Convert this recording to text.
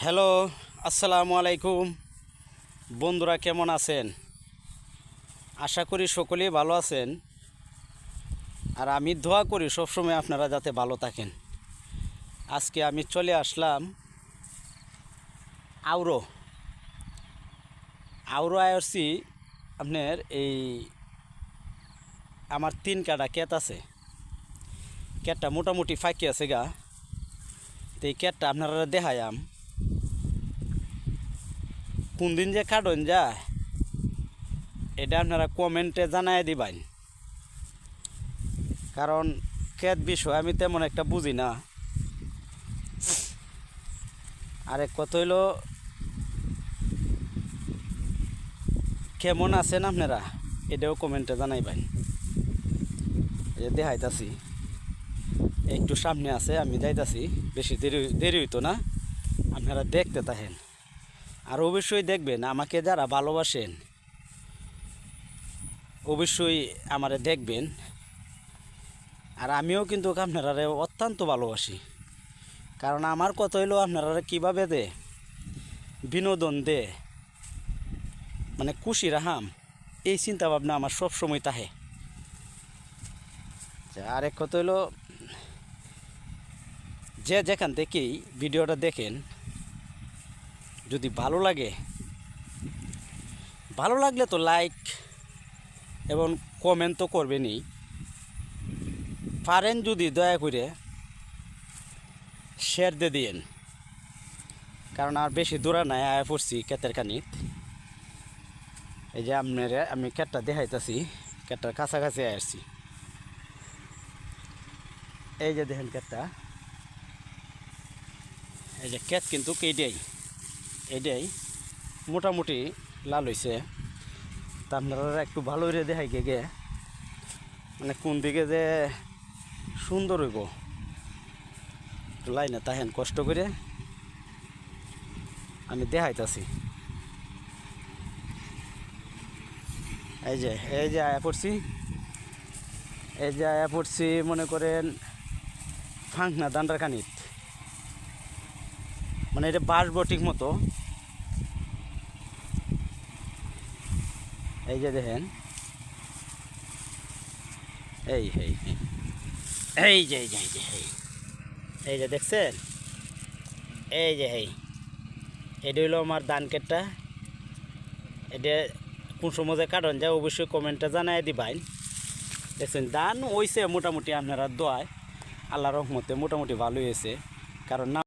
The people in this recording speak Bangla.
হ্যালো, আসসালামু আলাইকুম। বন্ধুরা কেমন আছেন? আশা করি সকলেই ভালো আছেন। আর আমি দোয়া করি সবসময় আপনারা যাতে ভালো থাকেন। আজকে আমি চলে আসলাম আউরো আউরো আইসি। আপনার এই আমার 3 কাটা ক্ষেত আছে। ক্ষেতটা মোটামুটি ফাঁকি আছে গা। তো এই ক্ষেতটা আপনারা দেখায়াম কোন দিন যে কাটন যায় এটা আপনারা কমেন্টে জানাই দিবেন। কারণ ক্ষেত বিষয় আমি তেমন একটা বুঝি না। আরেক কথা হইল, কেমন আছেন আপনারা এটাও কমেন্টে জানাইবেন। এই যে দেখাইতাছি, একটু সামনে আছে, আমি যাইতাছি। বেশি দেরি হইতো না, আপনারা দেখতে থাকেন। আর অবশ্যই দেখবেন, আমাকে যারা ভালোবাসেন অবশ্যই আমারে দেখবেন। আর আমিও কিন্তু আপনারা অত্যন্ত ভালোবাসি। কারণ আমার কথা হইলো আপনারা কীভাবে দে বিনোদন দে, মানে খুশি রাহাম, এই চিন্তা ভাবনা আমার সব সময় তাহে। আরেক কথা হইলো, যে যেখান থেকেই ভিডিওটা দেখেন, যদি ভালো লাগলে তো লাইক এবং কমেন্ট তো করবেনই। পারেন যদি দয়া করে শেয়ার দিয়ে দিয়েন। কারণ আর বেশি দূরে নাই, আয়া পড়ছি ক্ষেতের খানিত। এই যে আপনারা আমি ক্ষেতটা দেখাইতেছি, ক্ষেতটার কাছাকাছি আসছি। এই যে দেখেন ক্ষেতটা, এই যে ক্ষেত কিন্তু এইটাই মোটামুটি লাল হয়েছে। তা আপনারা একটু ভালো করে দেখাই গে, মানে কোন দিকে যে সুন্দর হইব একটু লাইনে তাহেন কষ্ট করে আমি দেখাইতেছি। এই যে আয়া পড়ছি, মনে করেন ফাঁকনা দান্ডার খানিত, মানে এটা বাসবো ঠিক মতো। এই যে দেখেন, এই এই এই এই যে এই যে এই যে এই যে দেখছেন, এই যে এটা হইলো আমার ধান ক্ষেতটা। এটা কোন সময় যে কাটন যায় অবশ্যই কমেন্টে জানাই দিবেন। দেখছেন ধান হইছে মোটামুটি, আপনারা দোয়ায় আল্লাহর রহমতে মোটামুটি ভালো হয়েছে। কারণ না